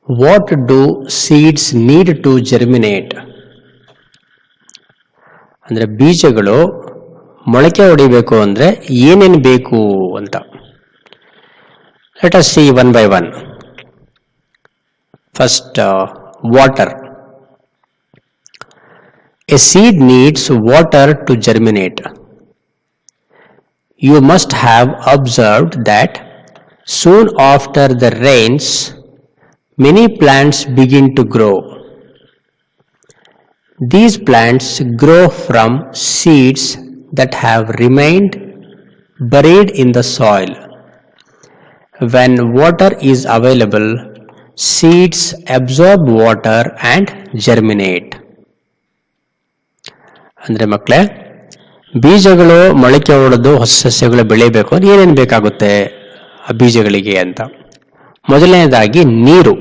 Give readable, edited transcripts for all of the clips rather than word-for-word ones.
What do seeds need to germinate? ಅಂದ್ರೆ ಬೀಜಗಳು ಮೊಳಕೆ ಹೊಡಿಬೇಕು ಅಂದ್ರೆ ಏನೇನು ಬೇಕು ಅಂತ. Let us see one by one. First, water. A seed needs water to germinate. You must have observed that soon after the rains, many plants begin to grow. These plants grow from seeds that have remained buried in the soil. When water is available, seeds absorb water and germinate. ಅಂದ್ರೆ ಮಕ್ಕಳೇ, ಬೀಜಗಳು ಮೊಳಕೆ ಹೊಡೆದು ಹೊಸ ಸಸ್ಯಗಳು ಬೆಳೆಯಬೇಕು ಅಂದ್ರೆ ಏನೇನು ಬೇಕಾಗುತ್ತೆ ಆ ಬೀಜಗಳಿಗೆ ಅಂತ. ಮೊದಲನೇದಾಗಿ ನೀರು.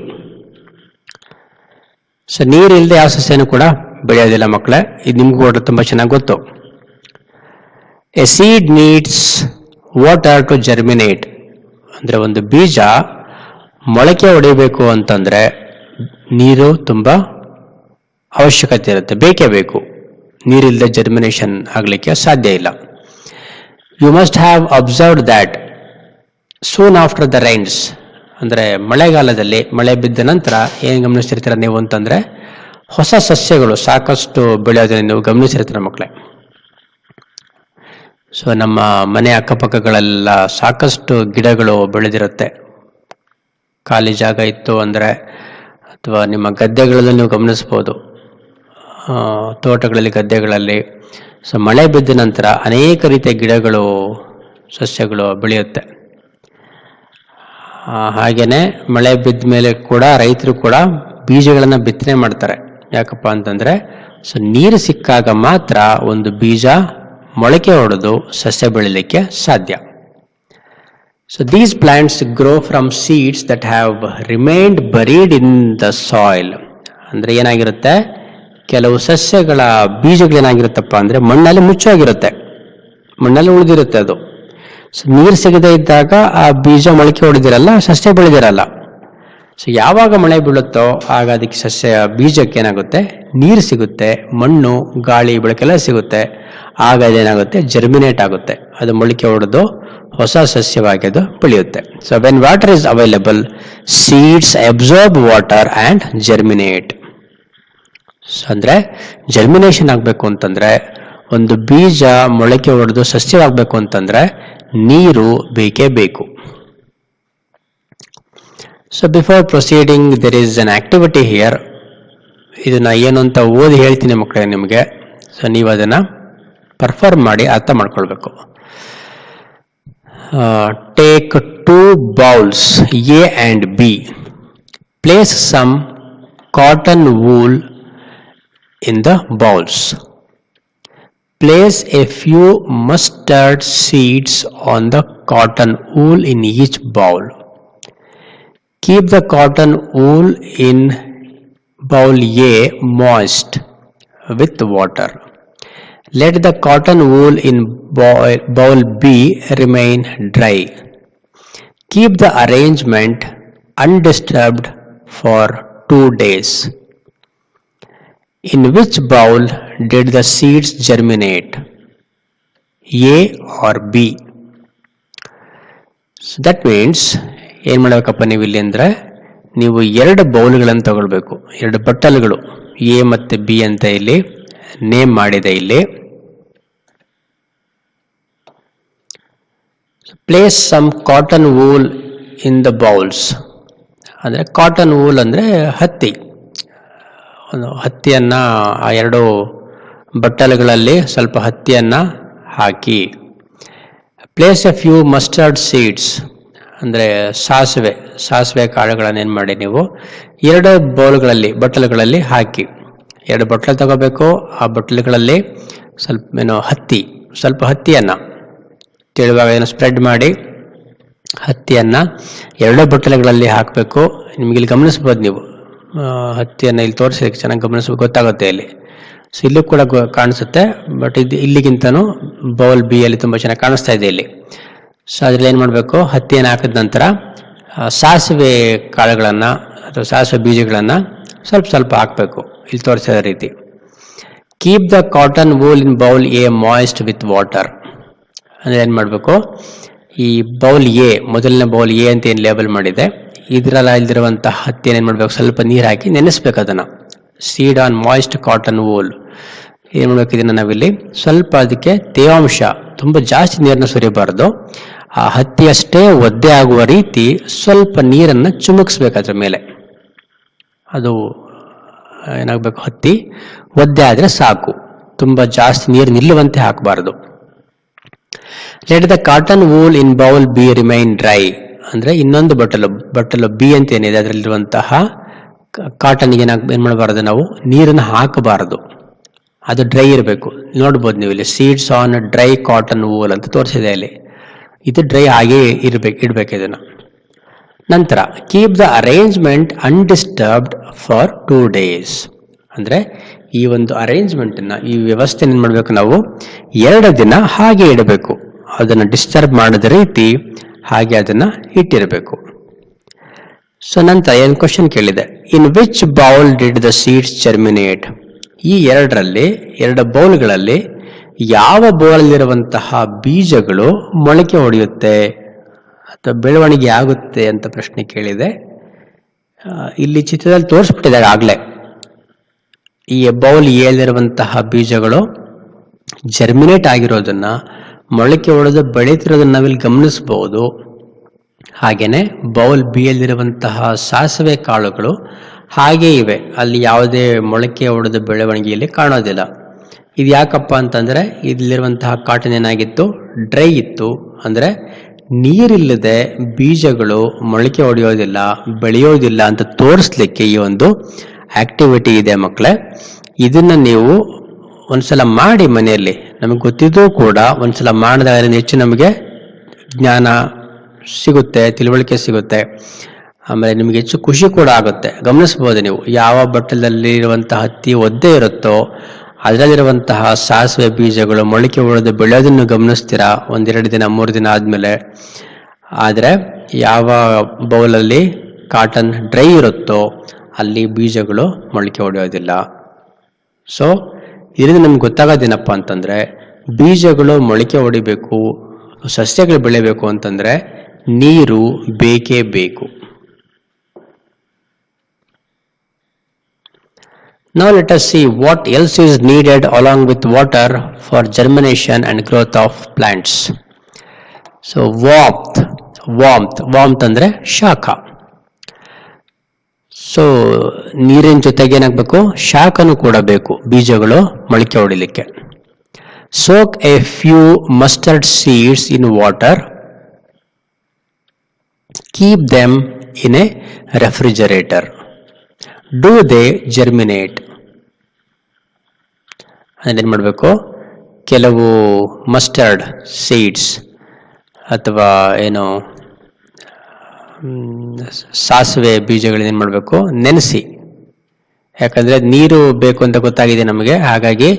ಸೊ ನೀರಿಲ್ಲದೆ ಯಾವ ಸಸ್ಯನೂ ಕೂಡ ಬೆಳೆಯೋದಿಲ್ಲ ಮಕ್ಕಳೇ, ಇದು ನಿಮ್ಗೂ ಕೂಡ ತುಂಬಾ ಚೆನ್ನಾಗಿ ಗೊತ್ತು. A seed needs water to germinate. ಅಂದ್ರೆ ಒಂದು ಬೀಜ ಮೊಳಕೆ ಹೊಡೆಯಬೇಕು ಅಂತಂದ್ರೆ ನೀರು ತುಂಬಾ ಅವಶ್ಯಕತೆ ಇರುತ್ತೆ, ಬೇಕೇ ಬೇಕು. ನೀರಿಲ್ಲದೆ ಜರ್ಮಿನೇಷನ್ ಆಗಲಿಕ್ಕೆ ಸಾಧ್ಯ ಇಲ್ಲ. You must have observed that soon after the rains. ಅಂದ್ರೆ ಮಳೆಗಾಲದಲ್ಲಿ ಮಳೆ ಬಿದ್ದ ನಂತರ ಏನು ಗಮನಿಸ್ತಿರ್ತೀರ ನೀವು ಅಂತಂದ್ರೆ ಹೊಸ ಸಸ್ಯಗಳು ಸಾಕಷ್ಟು ಬೆಳೆಯೋದನ್ನು ನೀವು ಗಮನಿಸಿರ್ತೀರ ಮಕ್ಕಳೇ. ಸೊ ನಮ್ಮ ಮನೆ ಅಕ್ಕಪಕ್ಕಗಳೆಲ್ಲ ಸಾಕಷ್ಟು ಗಿಡಗಳು ಬೆಳೆದಿರುತ್ತೆ. ಖಾಲಿ ಜಾಗ ಇತ್ತು ಅಂದ್ರೆ ಅಥವಾ ನಿಮ್ಮ ಗದ್ದೆಗಳಲ್ಲಿ ನೀವು ಗಮನಿಸ್ಬೋದು, ತೋಟಗಳಲ್ಲಿ ಗದ್ದೆಗಳಲ್ಲಿ. ಸೊ ಮಳೆ ಬಿದ್ದ ನಂತರ ಅನೇಕ ರೀತಿಯ ಗಿಡಗಳು ಸಸ್ಯಗಳು ಬೆಳೆಯುತ್ತೆ. ಹಾಗೇನೆ ಮಳೆ ಬಿದ್ದ ಮೇಲೆ ಕೂಡ ರೈತರು ಕೂಡ ಬೀಜಗಳನ್ನು ಬಿತ್ತನೆ ಮಾಡ್ತಾರೆ. ಯಾಕಪ್ಪ ಅಂತಂದ್ರೆ ಸೊ ನೀರು ಸಿಕ್ಕಾಗ ಮಾತ್ರ ಒಂದು ಬೀಜ ಮೊಳಕೆ ಹೊಡೆದು ಸಸ್ಯ ಬೆಳಿಲಿಕ್ಕೆ ಸಾಧ್ಯ. So these plants grow from seeds that have remained buried in the soil. ಅಂದ್ರೆ ಏನಾಗಿರುತ್ತೆ, ಕೆಲವು ಸಸ್ಯಗಳ ಬೀಜಗಳೇನಾಗಿರುತ್ತಪ್ಪ ಅಂದ್ರೆ ಮಣ್ಣಲ್ಲಿ ಮುಚ್ಚೋಗಿರುತ್ತೆ, ಮಣ್ಣಲ್ಲಿ ಉಳಿದಿರುತ್ತೆ ಅದು. ಸೊ ನೀರು ಸಿಗದೇ ಇದ್ದಾಗ ಆ ಬೀಜ ಮೊಳಕೆ ಹೊಡೆದಿರಲ್ಲ, ಸಸ್ಯ ಬೆಳೆದಿರಲ್ಲ. ಸೊ ಯಾವಾಗ ಮಳೆ ಬೀಳುತ್ತೋ ಆಗ ಅದಕ್ಕೆ ಸಸ್ಯ ಬೀಜಕ್ಕೆ ಏನಾಗುತ್ತೆ, ನೀರು ಸಿಗುತ್ತೆ, ಮಣ್ಣು ಗಾಳಿ ಬೆಳಕೆಲ್ಲ ಸಿಗುತ್ತೆ. ಆಗ ಅದೇನಾಗುತ್ತೆ, ಜರ್ಮಿನೇಟ್ ಆಗುತ್ತೆ, ಅದು ಮೊಳಕೆ ಹೊಡೆದು ಹೊಸ ಸಸ್ಯವಾಗಿ ಅದು ಬೆಳೆಯುತ್ತೆ. So when water is available, seeds absorb water and germinate. ಅಂದ್ರೆ ಜರ್ಮಿನೇಷನ್ ಆಗಬೇಕು ಅಂತಂದ್ರೆ, ಒಂದು ಬೀಜ ಮೊಳಕೆ ಹೊಡೆದು ಸಸ್ಯವಾಗಬೇಕು ಅಂತಂದ್ರೆ ನೀರು ಬೇಕೇ ಬೇಕು. So before proceeding there is an activity here. ಇದನ್ನ ಏನು ಅಂತ ಓದಿ ಹೇಳ್ತೀನಿ ಮಕ್ಕಳೇ ನಿಮಗೆ. ಸೊ ನೀವು ಅದನ್ನ ಪರ್ಫಾರ್ಮ್ ಮಾಡಿ ಅರ್ಥ ಮಾಡ್ಕೊಳ್ಬೇಕು. Take 2 bowls A and B. Place some cotton wool in the bowls. Place a few mustard seeds on the cotton wool in each bowl. Keep the cotton wool in bowl A moist with water. Let the cotton wool in bowl B remain dry. Keep the arrangement undisturbed for 2 days. In which bowl did the seeds germinate? A or B? So that means ಏನು ಮಾಡಬೇಕಪ್ಪ ನೀವು ಇಲ್ಲಿ ಅಂದ್ರೆ, ನೀವು 2 ಬೌಲ್ಗಳನ್ನು ತಗೊಳ್ಬೇಕು, 2 ಬಟ್ಟಲುಗಳು A ಮತ್ತೆ B ಅಂತ ಇಲ್ಲಿ ನೇಮ್ ಮಾಡಿದೆ. ಇಲ್ಲಿ place some cotton wool in the bowls. ಅಂದ್ರೆ ಕಾಟನ್ ವೂಲ್ ಅಂದ್ರೆ ಹತ್ತಿ. ಹತ್ತಿಯನ್ನ ಆ 2 ಬಟ್ಟಲುಗಳಲ್ಲಿ ಸ್ವಲ್ಪ ಹತ್ತಿಯನ್ನ ಹಾಕಿ. Place a few mustard seeds. ಅಂದ್ರೆ ಸಾಸಿವೆ ಕಾಳುಗಳನ್ನು ಏನ್ ಮಾಡಿ ನೀವು 2 ಬಟ್ಟಲುಗಳಲ್ಲಿ ಹಾಕಿ. 2 ಬಟ್ಟಲು ತಗೋಬೇಕು. ಆ ಬಟ್ಟಲುಗಳಲ್ಲಿ ಸ್ವಲ್ಪ ಹತ್ತಿಯನ್ನ ತೆಳುವಾಗ ಏನೋ ಸ್ಪ್ರೆಡ್ ಮಾಡಿ ಹತ್ತಿಯನ್ನ 2 ಬಟ್ಟಲುಗಳಲ್ಲಿ ಹಾಕಬೇಕು. ನಿಮ್ಗೆ ಇಲ್ಲಿ ಗಮನಿಸ್ಬೋದು, ನೀವು ಹತ್ತಿಯನ್ನ ಇಲ್ಲಿ ತೋರಿಸಲಿಕ್ಕೆ ಚೆನ್ನಾಗಿ ಗಮನಿಸ್ಬೇಕು, ಗೊತ್ತಾಗುತ್ತೆ ಇಲ್ಲಿ. ಸೊ ಇಲ್ಲೂ ಕೂಡ ಕಾಣಿಸುತ್ತೆ, ಬಟ್ ಇದು ಇಲ್ಲಿಗಿಂತನೂ ಬೌಲ್ ಬಿ ಅಲ್ಲಿ ತುಂಬಾ ಚೆನ್ನಾಗಿ ಕಾಣಿಸ್ತಾ ಇದೆ ಇಲ್ಲಿ. ಸೊ ಅದ್ರಲ್ಲಿ ಏನ್ ಮಾಡಬೇಕು, ಹತ್ತಿಯನ್ನು ಹಾಕಿದ ನಂತರ ಸಾಸಿವೆ ಕಾಳುಗಳನ್ನ ಅಥವಾ ಸಾಸಿವೆ ಬೀಜಗಳನ್ನು ಸ್ವಲ್ಪ ಸ್ವಲ್ಪ ಹಾಕಬೇಕು. ಇಲ್ಲಿ ತೋರಿಸಿದ ರೀತಿ. Keep the cotton wool in bowl A moist with water. ಅಂದರೆ ಏನು ಮಾಡಬೇಕು, ಈ ಬೌಲ್ ಎ, ಮೊದಲನೇ ಬೌಲ್ ಎ ಅಂತ ಏನು ಲೇಬಲ್ ಮಾಡಿದೆ, ಇಲ್ದಿರುವಂತಹ ಹತ್ತಿಯನ್ನು ಏನು ಮಾಡಬೇಕು, ಸ್ವಲ್ಪ ನೀರು ಹಾಕಿ ನೆನೆಸ್ಬೇಕು ಅದನ್ನು. Seed on moist cotton wool. ಏನು ಮಾಡಬೇಕು, ಇದನ್ನು ನಾವಿಲ್ಲಿ ಸ್ವಲ್ಪ ಅದಕ್ಕೆ ತೇವಾಂಶ, ತುಂಬ ಜಾಸ್ತಿ ನೀರನ್ನು ಸುರಿಬಾರ್ದು, ಆ ಹತ್ತಿಯಷ್ಟೇ ಒದ್ದೆ ಆಗುವ ರೀತಿ ಸ್ವಲ್ಪ ನೀರನ್ನು ಚಿಮುಕಿಸ್ಬೇಕು ಅದ್ರ ಮೇಲೆ. ಅದು ಏನಾಗಬೇಕು, ಹತ್ತಿ ಒದ್ದೆ ಆದರೆ ಸಾಕು, ತುಂಬ ಜಾಸ್ತಿ ನೀರು ನಿಲ್ಲುವಂತೆ ಹಾಕಬಾರ್ದು. Let the cotton wool in bowl B remain dry. ಅಂದರೆ ಇನ್ನೊಂದು ಬಟ್ಟಲು ಬಿ ಅಂತ ಏನಿದೆ ಅದರಲ್ಲಿರುವಂತಹ ಕಾಟನ್ಗೆ ಏನು ಮಾಡಬಾರ್ದು, ನಾವು ನೀರನ್ನು ಹಾಕಬಾರದು, ಅದು ಡ್ರೈ ಇರಬೇಕು. ನೋಡ್ಬೋದು ನೀವು ಇಲ್ಲಿ seeds on dry cotton wool ಅಂತ ತೋರಿಸಿದೆ ಇಲ್ಲಿ. ಇದು ಡ್ರೈ ಆಗೇ ಇಡಬೇಕು ಇದನ್ನು. ನಂತರ keep the arrangement undisturbed for 2 days. ಅಂದರೆ ಈ ಒಂದು ಅರೇಂಜ್ಮೆಂಟನ್ನು, ಈ ವ್ಯವಸ್ಥೆ ಏನು ಮಾಡಬೇಕು, ನಾವು 2 ದಿನ ಹಾಗೆ ಇಡಬೇಕು. ಅದನ್ನು ಡಿಸ್ಟರ್ಬ್ ಮಾಡದ ರೀತಿ ಹಾಗೆ ಅದನ್ನು ಇಟ್ಟಿರಬೇಕು. ಸೊ ನಂತರ ಏನು ಕ್ವಶನ್ ಕೇಳಿದೆ, in which bowl did the seeds germinate. ಈ 2 ಬೌಲ್ಗಳಲ್ಲಿ ಯಾವ ಬೌಲಲ್ಲಿರುವಂತಹ ಬೀಜಗಳು ಮೊಳಕೆ ಹೊಡೆಯುತ್ತೆ ಅಥವಾ ಬೆಳವಣಿಗೆ ಆಗುತ್ತೆ ಅಂತ ಪ್ರಶ್ನೆ ಕೇಳಿದೆ. ಇಲ್ಲಿ ಚಿತ್ರದಲ್ಲಿ ತೋರಿಸ್ಬಿಟ್ಟಿದ್ದಾರೆ ಆಗಲೇ. ಈ ಬೌಲ್ ಎಲ್ಲಿರುವಂತಹ ಬೀಜಗಳು ಜರ್ಮಿನೇಟ್ ಆಗಿರೋದನ್ನ, ಮೊಳಕೆ ಹೊಡೆದು ಬೆಳೀತಿರೋದನ್ನ ನಾವಿಲ್ಲಿ ಗಮನಿಸಬಹುದು. ಹಾಗೇನೆ ಬೌಲ್ ಬಿ ಯಲ್ಲಿರುವಂತಹ ಸಾಸಿವೆ ಕಾಳುಗಳು ಹಾಗೇ ಇವೆ, ಅಲ್ಲಿ ಯಾವುದೇ ಮೊಳಕೆ ಹೊಡೆದ ಬೆಳವಣಿಗೆಯಲ್ಲಿ ಕಾಣೋದಿಲ್ಲ. ಇದು ಯಾಕಪ್ಪ ಅಂತಂದ್ರೆ ಇಲ್ಲಿರುವಂತಹ ಕಾಟನ್ ಏನಾಗಿತ್ತು, ಡ್ರೈ ಇತ್ತು. ಅಂದ್ರೆ ನೀರಿಲ್ಲದೆ ಬೀಜಗಳು ಮೊಳಕೆ ಹೊಡೆಯೋದಿಲ್ಲ, ಬೆಳೆಯೋದಿಲ್ಲ ಅಂತ ತೋರಿಸ್ಲಿಕ್ಕೆ ಈ ಒಂದು ಆಕ್ಟಿವಿಟಿ ಇದೆ ಮಕ್ಕಳೇ. ಇದನ್ನ ನೀವು ಒಂದ್ಸಲ ಮಾಡಿ ಮನೆಯಲ್ಲಿ, ನಮಗೆ ಗೊತ್ತಿದ್ದು ಕೂಡ ಒಂದ್ಸಲ ಮಾಡಿದಾಗ ಹೆಚ್ಚು ನಮಗೆ ಜ್ಞಾನ ಸಿಗುತ್ತೆ, ತಿಳುವಳಿಕೆ ಸಿಗುತ್ತೆ. ಆಮೇಲೆ ನಿಮಗೆ ಹೆಚ್ಚು ಖುಷಿ ಕೂಡ ಆಗುತ್ತೆ. ಗಮನಿಸಬಹುದು ನೀವು, ಯಾವ ಬಟ್ಟಲಲ್ಲಿ ಇರುವಂತಹ ಹತ್ತಿ ಒದ್ದೆ ಇರುತ್ತೋ ಅದರಲ್ಲಿರುವಂತಹ ಸಾಸಿವೆ ಬೀಜಗಳು ಮೊಳಕೆ ಹೊಡೆದು ಬೆಳೆಯೋದನ್ನು ಗಮನಿಸ್ತೀರಾ 1-2 ದಿನ 3 ದಿನ ಆದ್ಮೇಲೆ. ಆದರೆ ಯಾವ ಬೌಲಲ್ಲಿ ಕಾಟನ್ ಡ್ರೈ ಇರುತ್ತೋ ಅಲ್ಲಿ ಬೀಜಗಳು ಮೊಳಕೆ ಹೊಡೆಯೋದಿಲ್ಲ. ಸೊ ಇದರಿಂದ ನಮ್ಗೆ ಗೊತ್ತಾಗೋದೇನಪ್ಪ ಅಂತಂದ್ರೆ, ಬೀಜಗಳು ಮೊಳಕೆ ಹೊಡಿಬೇಕು, ಸಸ್ಯಗಳು ಬೆಳಿಬೇಕು ಅಂತಂದ್ರೆ ನೀರು ಬೇಕೇ ಬೇಕು. Now let us see what else is needed along with water for germination and growth of plants. So warmth ಅಂದ್ರೆ ಶಾಖ. ಸೊ ನೀರಿನ ಜೊತೆಗೆ ಏನಾಗಬೇಕು, ಶಾಖನೂ ಕೂಡ ಬೇಕು ಬೀಜಗಳು ಮೊಳಕೆ ಹೊಡಿಲಿಕ್ಕೆ. Soak a few mustard seeds in water. Keep them in a refrigerator. Do they germinate? ಏನು ಮಾಡಬೇಕು, ಕೆಲವು ಮಸ್ಟರ್ಡ್ ಸೀಡ್ಸ್ ಅಥವಾ ಏನು ಸಾಸಿವೆ ಬೀಜಗಳನ್ನ ಏನು ಮಾಡಬೇಕು, ನೆನೆಸಿ. ಯಾಕಂದ್ರೆ ನೀರು ಬೇಕು ಅಂತ ಗೊತ್ತಾಗಿದೆ ನಮಗೆ, ಹಾಗಾಗಿ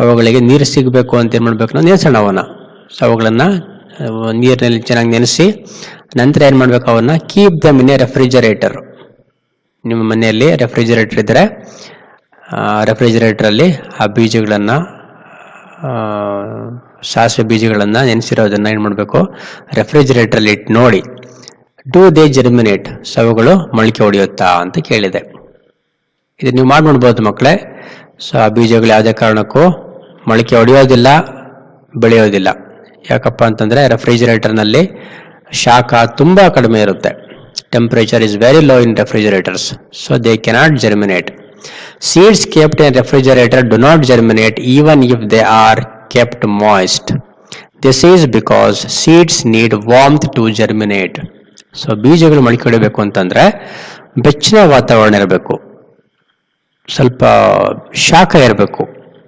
ಅವುಗಳಿಗೆ ನೀರು ಸಿಗಬೇಕು ಅಂತ ಏನು ಮಾಡಬೇಕು, ನಾವು ನೆನೆಸೋಣ ಅವನ್ನ. ಸೊ ಅವುಗಳನ್ನ ನೀರಿನಲ್ಲಿ ಚೆನ್ನಾಗಿ ನೆನೆಸಿ ನಂತರ ಏನು ಮಾಡಬೇಕು, ಅವನ್ನ keep dum in a refrigerator. ನಿಮ್ಮ ಮನೆಯಲ್ಲಿ ರೆಫ್ರಿಜರೇಟರ್ ಇದ್ದರೆ ರೆಫ್ರಿಜರೇಟರಲ್ಲಿ ಆ ಬೀಜಗಳನ್ನು, ಸಾಸಿವೆ ಬೀಜಗಳನ್ನು ನೆನೆಸಿರೋದನ್ನ ಏನು ಮಾಡಬೇಕು, ರೆಫ್ರಿಜರೇಟರಲ್ಲಿ ಇಟ್ಟು ನೋಡಿ. ಡೂ ದೇ ಜರ್ಮಿನೇಟ್, ಅವುಗಳು ಮೊಳಕೆ ಹೊಡೆಯುತ್ತಾ ಅಂತ ಕೇಳಿದೆ. ಇದು ನೀವು ಮಾಡಿ ನೋಡ್ಬೋದು ಮಕ್ಕಳೇ. ಸೊ ಆ ಬೀಜಗಳು ಯಾವುದೇ ಕಾರಣಕ್ಕೂ ಮೊಳಕೆ ಹೊಡೆಯೋದಿಲ್ಲ, ಬೆಳೆಯೋದಿಲ್ಲ. ಯಾಕಪ್ಪ ಅಂತಂದ್ರೆ ರೆಫ್ರಿಜರೇಟರ್ನಲ್ಲಿ ಶಾಖ ತುಂಬ ಕಡಿಮೆ ಇರುತ್ತೆ. Temperature is very low in refrigerators, so they cannot germinate. Seeds kept in refrigerator do not germinate even if they are kept moist. This is because seeds need warmth to germinate. So ಬೀಜಗಳು ಮೊಳಕೆ ಹೊಡಿಬೇಕು ಅಂತಂದ್ರೆ ಬೆಚ್ಚನೆ ವಾತಾವರಣ ಇರಬೇಕು, ಸ್ವಲ್ಪ ಶಾಖ ಇರಬೇಕು.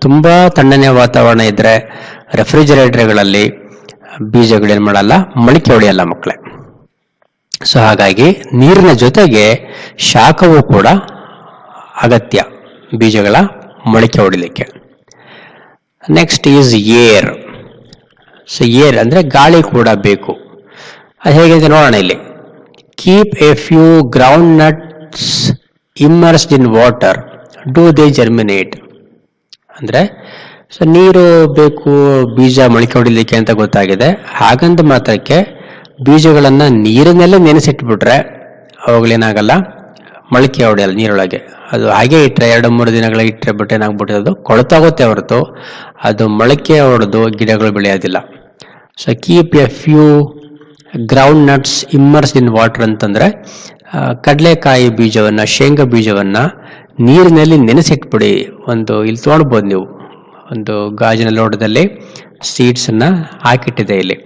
ತುಂಬಾ ತಣ್ಣನೆ ವಾತಾವರಣ ಇದ್ರೆ ರೆಫ್ರಿಜರೇಟರ್ಗಳಲ್ಲಿ ಬೀಜಗಳು ಏನು ಮಾಡಲ್ಲ, ಮೊಳಕೆ ಹೊಡೆಯಲ್ಲ ಮಕ್ಕಳೇ. ಸೊ ಹಾಗಾಗಿ ನೀರಿನ ಜೊತೆಗೆ ಶಾಖವೂ ಕೂಡ ಅಗತ್ಯ ಬೀಜಗಳ ಮೊಳಕೆ ಹೊಡಿಲಿಕ್ಕೆ. Next is air. So air ಅಂದ್ರೆ ಗಾಳಿ ಕೂಡ ಬೇಕು. ಅದು ಹೇಗೆ ನೋಡೋಣ ಇಲ್ಲಿ. Keep a few groundnut nuts immersed in water, do they germinate? ಅಂದರೆ ಸೊ ನೀರು ಬೇಕು ಬೀಜ ಮೊಳಕೆ ಹೊಡಿಲಿಕ್ಕೆ ಅಂತ ಗೊತ್ತಾಗಿದೆ. ಹಾಗಂದ ಮಾತ್ರಕ್ಕೆ ಬೀಜಗಳನ್ನು ನೀರಿನಲ್ಲೇ ನೆನೆಸಿಟ್ಬಿಟ್ರೆ ಅವುಗಳೇನಾಗಲ್ಲ, ಮೊಳಕೆ ಹೊಡೆಯಲ್ಲ ನೀರೊಳಗೆ. ಅದು ಹಾಗೆ ಇಟ್ಟರೆ 2-3 ದಿನಗಳ ಇಟ್ಟರೆ ಬಿಟ್ಟು ಏನಾಗ್ಬಿಟ್ಟು ಅದು ಕೊಳತಾಗುತ್ತೆ ಹೊರತು ಅದು ಮೊಳಕೆ ಹೊಡೆದು ಗಿಡಗಳು ಬೆಳೆಯೋದಿಲ್ಲ. So keep a few groundnuts immerse in water ಅಂತಂದರೆ ಕಡಲೆಕಾಯಿ ಬೀಜವನ್ನು, ಶೇಂಗಾ ಬೀಜವನ್ನು ನೀರಿನಲ್ಲಿ ನೆನೆಸಿಟ್ಬಿಡಿ. ಇಲ್ಲಿ ತೊಗೊಳ್ಬೋದು ನೀವು, ಒಂದು ಗಾಜಿನ ಲೋಟದಲ್ಲಿ ಸೀಡ್ಸನ್ನು ಹಾಕಿಟ್ಟಿದೆ ಇಲ್ಲಿ.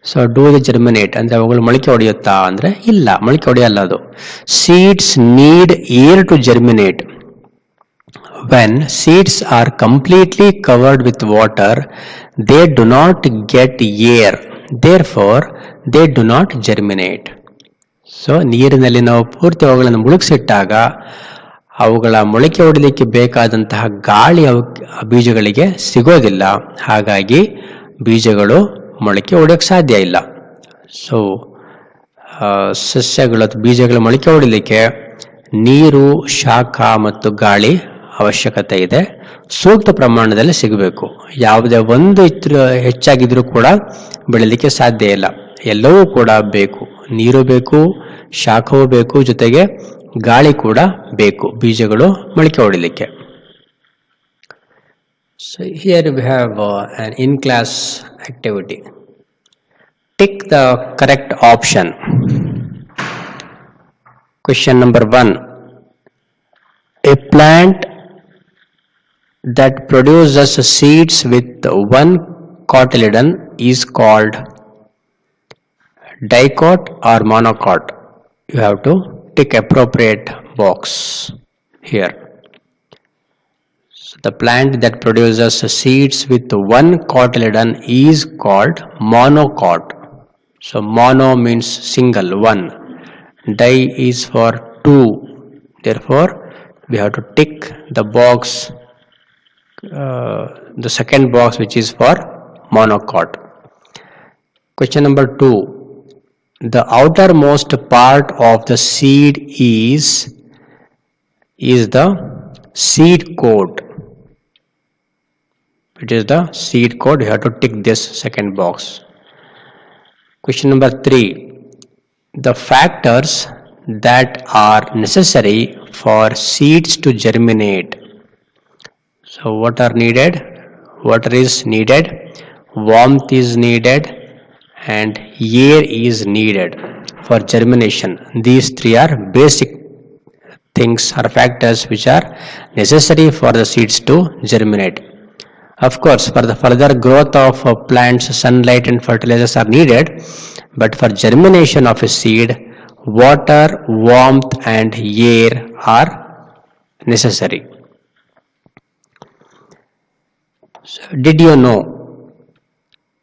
ಸೊ ಡೂ ದ ಜರ್ಮಿನೇಟ್ ಅಂದರೆ ಅವುಗಳು ಮೊಳಕೆ ಹೊಡೆಯುತ್ತಾ ಅಂದರೆ ಇಲ್ಲ, ಮೊಳಕೆ ಹೊಡೆಯಲ್ಲ ಅದು. Seeds need air to germinate. When seeds are completely covered with water they do not get air, therefore they do not germinate. So ನೀರಿನಲ್ಲಿ ನಾವು ಪೂರ್ತಿ ಅವುಗಳನ್ನು ಮುಳುಗಿಸಿಟ್ಟಾಗ ಅವುಗಳ ಮೊಳಕೆ ಹೊಡಲಿಕ್ಕೆ ಬೇಕಾದಂತಹ ಗಾಳಿ ಬೀಜಗಳಿಗೆ ಸಿಗೋದಿಲ್ಲ. ಹಾಗಾಗಿ ಬೀಜಗಳು ಮೊಳಕೆ ಹೊಡೆಯೋಕ್ಕೆ ಸಾಧ್ಯ ಇಲ್ಲ. ಸೊ ಸಸ್ಯಗಳು ಅಥವಾ ಬೀಜಗಳ ಮೊಳಕೆ ಹೊಡಲಿಕ್ಕೆ ನೀರು, ಶಾಖ ಮತ್ತು ಗಾಳಿ ಅವಶ್ಯಕತೆ ಇದೆ. ಸೂಕ್ತ ಪ್ರಮಾಣದಲ್ಲಿ ಸಿಗಬೇಕು. ಯಾವುದೇ ಒಂದು ಹೆಚ್ಚಾಗಿದ್ರೂ ಕೂಡ ಬೆಳೀಲಿಕ್ಕೆ ಸಾಧ್ಯ ಇಲ್ಲ. ಎಲ್ಲವೂ ಕೂಡ ಬೇಕು. ನೀರು ಬೇಕು, ಶಾಖವೂ ಬೇಕು, ಜೊತೆಗೆ ಗಾಳಿ ಕೂಡ ಬೇಕು ಬೀಜಗಳು ಮೊಳಕೆ ಹೊಡಿಲಿಕ್ಕೆ. So here we have an in-class activity. Tick the correct option. Question number 1. A plant that produces seeds with one cotyledon is called dicot or monocot. You have to tick appropriate box here. So the plant that produces seeds with one cotyledon is called monocot. So mono means single, one. Di is for two. Therefore, we have to tick the box, the second box, which is for monocot. Question number 2. The outermost part of the seed is the seed coat. It is the seed coat. You have to tick this second box. Question number 3. The factors that are necessary for seeds to germinate. So what are needed? Water is needed, warmth is needed, and air is needed for germination. These three are basic things or factors which are necessary for the seeds to germinate. Of course, for the further growth of plants, sunlight and fertilizers are needed, but for germination of a seed, water, warmth and air are necessary. So, did you know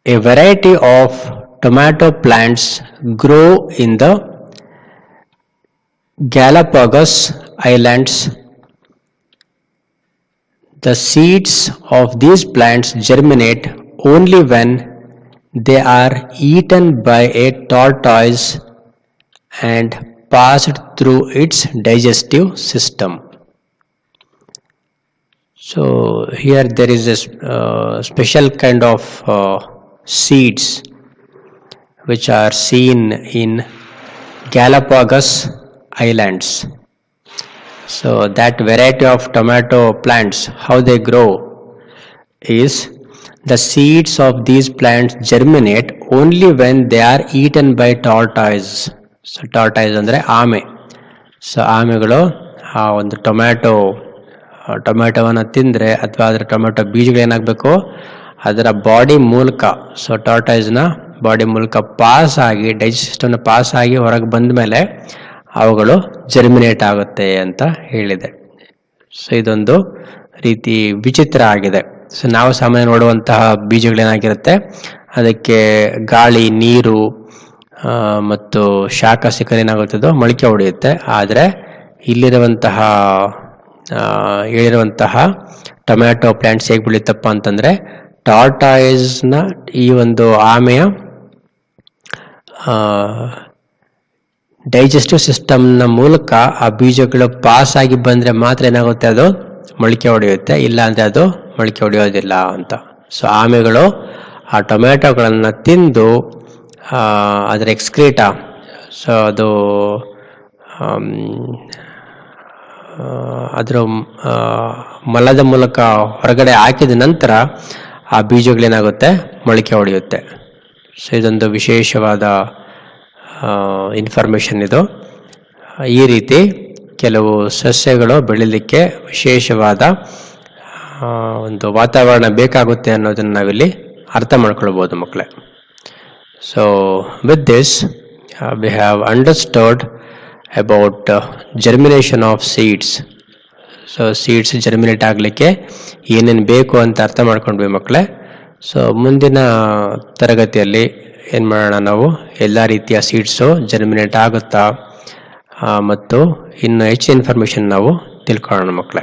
a variety of tomato plants grow in the Galapagos Islands? The seeds of these plants germinate only when they are eaten by a tortoise and passed through its digestive system. So here there is a special kind of seeds which are seen in Galapagos Islands. So that variety of tomato plants, how they grow is the seeds of these plants germinate only when they are eaten by tortoise. So tortoise ಅಂದ್ರೆ ಆಮೆ. So ಆಮೆಗಳು ಆ ಒಂದು ಟೊಮ್ಯಾಟೋವನ್ನು ತಿಂದರೆ ಅಥವಾ ಅದರ tomato ಬೀಜಗಳೇನಾಗಬೇಕು ಅದರ body ಮೂಲಕ, so ಟಾರ್ಟಾಯ್ಸ್ನ body ಮೂಲಕ ಪಾಸ್ ಆಗಿ ಡೈಜೆಸ್ಟ್ ಸಿಸ್ಟಮ್ನ ಪಾಸ್ ಆಗಿ ಹೊರಗೆ ಬಂದ ಮೇಲೆ ಅವುಗಳು ಜರ್ಮಿನೇಟ್ ಆಗುತ್ತೆ ಅಂತ ಹೇಳಿದೆ. ಸೊ ಇದೊಂದು ರೀತಿ ವಿಚಿತ್ರ ಆಗಿದೆ. ಸೊ ನಾವು ಸಾಮಾನ್ಯ ನೋಡುವಂತಹ ಬೀಜಗಳೇನಾಗಿರುತ್ತೆ ಅದಕ್ಕೆ ಗಾಳಿ, ನೀರು ಮತ್ತು ಶಾಖ ಸಿಕ್ಕರೆ ಏನಾಗುತ್ತದೋ ಮೊಳಕೆ ಹೊಡೆಯುತ್ತೆ. ಆದರೆ ಹೇಳಿರುವಂತಹ ಟೊಮ್ಯಾಟೊ ಪ್ಲಾಂಟ್ಸ್ ಹೇಗೆ ಬೆಳೀತಪ್ಪ ಅಂತಂದರೆ ಟಾರ್ಟಾಯ್ಸ್ನ ಈ ಒಂದು ಆಮೆಯ ಡೈಜೆಸ್ಟಿವ್ ಸಿಸ್ಟಮ್ನ ಮೂಲಕ ಆ ಬೀಜಗಳು ಪಾಸ್ ಆಗಿ ಬಂದರೆ ಮಾತ್ರ ಏನಾಗುತ್ತೆ, ಅದು ಮೊಳಕೆ ಹೊಡೆಯುತ್ತೆ, ಇಲ್ಲ ಅಂದರೆ ಅದು ಮೊಳಕೆ ಹೊಡೆಯೋದಿಲ್ಲ ಅಂತ. ಸೊ ಆಮೆಗಳು ಆ ಟೊಮ್ಯಾಟೊಗಳನ್ನು ತಿಂದು ಅದರ ಎಕ್ಸ್ಕ್ರೀಟ, ಸೊ ಅದು ಅದರ ಮಲದ ಮೂಲಕ ಹೊರಗಡೆ ಹಾಕಿದ ನಂತರ ಆ ಬೀಜಗಳೇನಾಗುತ್ತೆ, ಮೊಳಕೆ ಹೊಡೆಯುತ್ತೆ. ಸೊ ಇದೊಂದು ವಿಶೇಷವಾದ ಇನ್ಫಾರ್ಮೇಷನ್ ಇದು. ಈ ರೀತಿ ಕೆಲವು ಸಸ್ಯಗಳು ಬೆಳೀಲಿಕ್ಕೆ ವಿಶೇಷವಾದ ಒಂದು ವಾತಾವರಣ ಬೇಕಾಗುತ್ತೆ ಅನ್ನೋದನ್ನು ನಾವಿಲ್ಲಿ ಅರ್ಥ ಮಾಡ್ಕೊಳ್ಬೋದು ಮಕ್ಕಳೇ. So with this we have understood about germination of seeds. So seeds germinate ಆಗಲಿಕ್ಕೆ ಏನೇನು ಬೇಕು ಅಂತ ಅರ್ಥ ಮಾಡ್ಕೊಂಡ್ವಿ ಮಕ್ಕಳೇ. ಸೊ ಮುಂದಿನ ತರಗತಿಯಲ್ಲಿ ಏನು ಮಾಡೋಣ, ನಾವು ಎಲ್ಲ ರೀತಿಯ ಸೀಡ್ಸು ಜರ್ಮಿನೇಟ್ ಆಗುತ್ತಾ ಮತ್ತು ಇನ್ನು ಹೆಚ್ಚು ಇನ್ಫಾರ್ಮೇಷನ್ ನಾವು ತಿಳ್ಕೊಳ್ಳೋಣ ಮಕ್ಕಳೇ.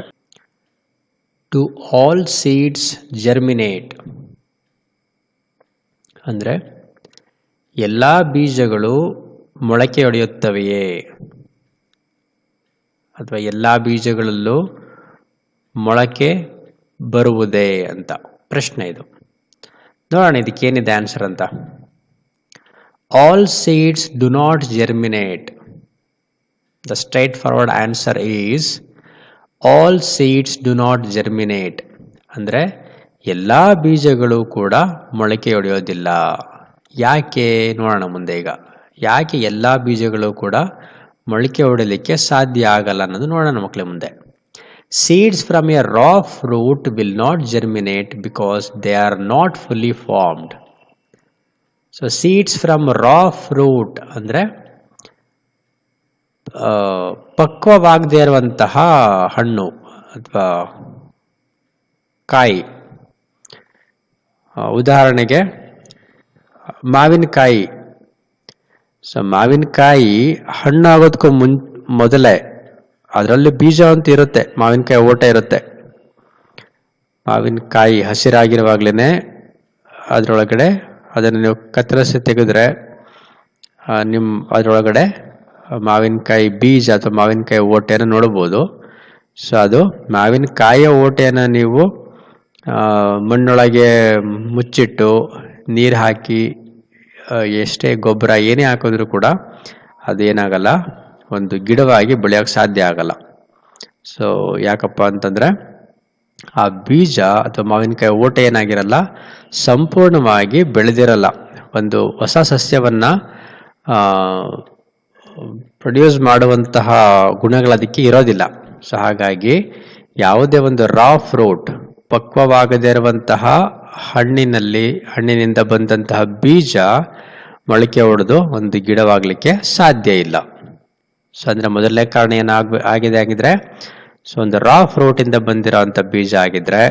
ಟು ಆಲ್ ಸೀಡ್ಸ್ ಜರ್ಮಿನೇಟ್ ಅಂದರೆ ಎಲ್ಲ ಬೀಜಗಳು ಮೊಳಕೆ ಹೊಡೆಯುತ್ತವೆಯೇ ಅಥವಾ ಎಲ್ಲ ಬೀಜಗಳಲ್ಲೂ ಮೊಳಕೆ ಬರುವುದೇ ಅಂತ ಪ್ರಶ್ನೆ ಇದು. ನೋಡೋಣ ಇದಕ್ಕೇನಿದೆ ಆನ್ಸರ್ ಅಂತ. All seeds do not germinate. The straightforward answer is all seeds do not germinate. ಅಂದರೆ ಎಲ್ಲ ಬೀಜಗಳು ಕೂಡ ಮೊಳಕೆ ಹೊಡೆಯೋದಿಲ್ಲ. ಯಾಕೆ ನೋಡೋಣ ಮುಂದೆ. ಈಗ ಯಾಕೆ ಎಲ್ಲ ಬೀಜಗಳು ಕೂಡ ಮೊಳಕೆ ಹೊಡೆಯಲಿಕ್ಕೆ ಸಾಧ್ಯ ಆಗಲ್ಲ ಅನ್ನೋದು ನೋಡೋಣ ಮಕ್ಕಳೇ ಮುಂದೆ. Seeds from a raw fruit will not germinate because they are not fully formed. So seeds from raw fruit ಅಂದರೆ ಪಕ್ವವಾಗದೇ ಇರುವಂತಹ ಹಣ್ಣು ಅಥವಾ ಕಾಯಿ. ಉದಾಹರಣೆಗೆ ಮಾವಿನಕಾಯಿ. ಸೊ ಮಾವಿನಕಾಯಿ ಹಣ್ಣಾಗೋದಕ್ಕೂ ಮೊದಲೇ ಅದರಲ್ಲಿ ಬೀಜ ಅಂತ ಇರುತ್ತೆ, ಮಾವಿನಕಾಯಿ ಓಟ ಇರುತ್ತೆ. ಮಾವಿನಕಾಯಿ ಹಸಿರಾಗಿರುವಾಗಲೇ ಅದರೊಳಗಡೆ ಅದನ್ನು ನೀವು ಕತ್ತರಿಸಿ ತೆಗೆದ್ರೆ ಅದರೊಳಗಡೆ ಮಾವಿನಕಾಯಿ ಬೀಜ ಅಥವಾ ಮಾವಿನಕಾಯಿ ಓಟೆಯನ್ನು ನೋಡ್ಬೋದು. ಸೊ ಅದು ಮಾವಿನಕಾಯಿಯ ಓಟೆಯನ್ನು ನೀವು ಮಣ್ಣೊಳಗೆ ಮುಚ್ಚಿಟ್ಟು ನೀರು ಹಾಕಿ ಎಷ್ಟೇ ಗೊಬ್ಬರ ಏನೇ ಹಾಕಿದ್ರೂ ಕೂಡ ಅದೇನಾಗಲ್ಲ, ಒಂದು ಗಿಡವಾಗಿ ಬೆಳೆಯೋಕ್ಕೆ ಸಾಧ್ಯ ಆಗಲ್ಲ. ಸೊ ಯಾಕಪ್ಪ ಅಂತಂದರೆ ಆ ಬೀಜ ಅಥವಾ ಮಾವಿನಕಾಯಿ ಓಟೆ ಏನಾಗಿರಲ್ಲ, ಸಂಪೂರ್ಣವಾಗಿ ಬೆಳೆದಿರಲ್ಲ. ಒಂದು ಹೊಸ ಸಸ್ಯವನ್ನು ಪ್ರೊಡ್ಯೂಸ್ ಮಾಡುವಂತಹ ಗುಣಗಳು ಅದಕ್ಕೆ ಇರೋದಿಲ್ಲ. ಸೊ ಹಾಗಾಗಿ ಯಾವುದೇ ಒಂದು ರಾ ಫ್ರೂಟ್, ಪಕ್ವವಾಗದೇ ಇರುವಂತಹ ಹಣ್ಣಿನಿಂದ ಬಂದಂತಹ ಬೀಜ ಮೊಳಕೆ ಹೊಡೆದು ಒಂದು ಗಿಡವಾಗಲಿಕ್ಕೆ ಸಾಧ್ಯ ಇಲ್ಲ. ಸೊ ಅಂದರೆ ಮೊದಲನೇ ಕಾರಣ ಆಗಿದೆ ಆಗಿದ್ರೆ, ಸೊ ಒಂದು ರಾ ಫ್ರೂಟಿಂದ ಬಂದಿರೋಂಥ ಬೀಜ ಆಗಿದ್ರೆ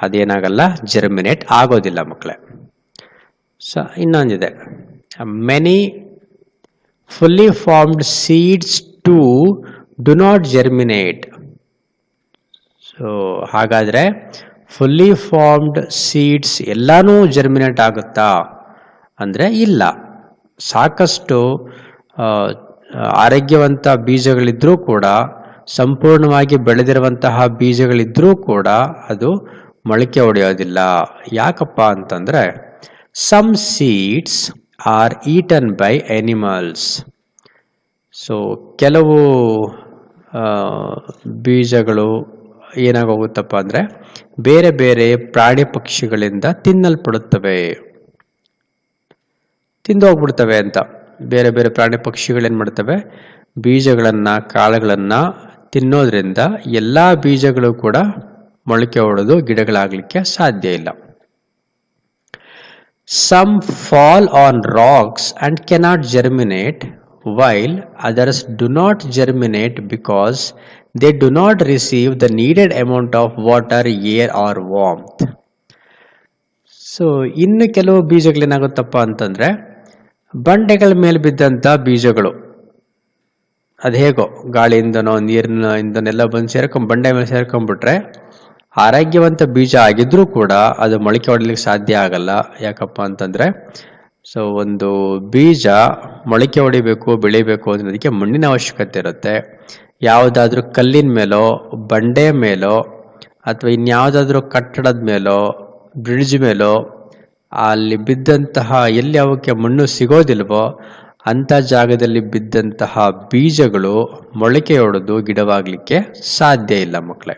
ಅದೇನಾಗಲ್ಲ, ಜರ್ಮಿನೇಟ್ ಆಗೋದಿಲ್ಲ ಮಕ್ಕಳೇ. ಸೊ ಇನ್ನೊಂದಿದೆ, many fully formed seeds to do not germinate. So ಹಾಗಾದರೆ ಫುಲ್ಲಿ ಫಾರ್ಮ್ಡ್ ಸೀಡ್ಸ್ ಎಲ್ಲನೂ ಜರ್ಮಿನೇಟ್ ಆಗುತ್ತಾ ಅಂದರೆ ಇಲ್ಲ. ಸಾಕಷ್ಟು ಆರೋಗ್ಯವಂತ ಬೀಜಗಳಿದ್ರೂ ಕೂಡ, ಸಂಪೂರ್ಣವಾಗಿ ಬೆಳೆದಿರುವಂತಹ ಬೀಜಗಳಿದ್ರೂ ಕೂಡ ಅದು ಮೊಳಕೆ ಹೊಡೆಯೋದಿಲ್ಲ. ಯಾಕಪ್ಪ ಅಂತಂದರೆ some seeds are eaten by animals. So ಕೆಲವು ಬೀಜಗಳು ಏನಾಗೋಗುತ್ತಪ್ಪ ಅಂದರೆ ಬೇರೆ ಬೇರೆ ಪ್ರಾಣಿ ಪಕ್ಷಿಗಳಿಂದ ತಿನ್ನಲ್ಪಡುತ್ತವೆ, ತಿಂದೋಗ್ಬಿಡ್ತವೆ ಅಂತ. ಬೇರೆ ಬೇರೆ ಪ್ರಾಣಿ ಪಕ್ಷಿಗಳೇನು ಮಾಡ್ತವೆ, ಬೀಜಗಳನ್ನು ಕಾಳುಗಳನ್ನು ತಿನ್ನೋದ್ರಿಂದ ಎಲ್ಲ ಬೀಜಗಳು ಕೂಡ ಮೊಳಕೆ ಹೊಡೆದು ಗಿಡಗಳಾಗಲಿಕ್ಕೆ ಸಾಧ್ಯ ಇಲ್ಲ. Some fall on rocks and cannot germinate while others do not germinate because they do not receive the needed amount of water, air or warmth. So ಇನ್ನು ಕೆಲವು ಬೀಜಗಳೇನಾಗುತ್ತಪ್ಪ ಅಂತಂದರೆ ಬಂಡೆಗಳ ಮೇಲೆ ಬಿದ್ದಂಥ ಬೀಜಗಳು, ಅದು ಹೇಗೋ ಗಾಳಿಯಿಂದನೋ ನೀರಿನಿಂದನೆಲ್ಲ ಬಂದು ಬಂಡೆ ಮೇಲೆ ಸೇರ್ಕೊಂಡ್ಬಿಟ್ರೆ ಆರೋಗ್ಯವಂತ ಬೀಜ ಆಗಿದ್ರೂ ಕೂಡ ಅದು ಮೊಳಕೆ ಹೊಡಲಿಕ್ಕೆ ಸಾಧ್ಯ ಆಗಲ್ಲ. ಯಾಕಪ್ಪ ಅಂತಂದರೆ ಸೊ ಒಂದು ಬೀಜ ಮೊಳಕೆ ಹೊಡಿಬೇಕು, ಬೆಳಿಬೇಕು ಅನ್ನೋದಕ್ಕೆ ಮಣ್ಣಿನ ಅವಶ್ಯಕತೆ ಇರುತ್ತೆ. ಯಾವುದಾದ್ರೂ ಕಲ್ಲಿನ ಮೇಲೋ, ಬಂಡೆ ಮೇಲೋ, ಅಥವಾ ಇನ್ಯಾವುದಾದ್ರೂ ಕಟ್ಟಡದ ಮೇಲೋ, ಬ್ರಿಡ್ಜ್ ಮೇಲೋ ಅಲ್ಲಿ ಬಿದ್ದಂತಹ ಎಲ್ಲಿ ಅವಕ್ಕೆ ಮಣ್ಣು ಸಿಗೋದಿಲ್ವೋ ಅಂಥ ಜಾಗದಲ್ಲಿ ಬಿದ್ದಂತಹ ಬೀಜಗಳು ಮೊಳಕೆ ಹೊಡೆದು ಗಿಡವಾಗಲಿಕ್ಕೆ ಸಾಧ್ಯ ಇಲ್ಲ ಮಕ್ಕಳೇ.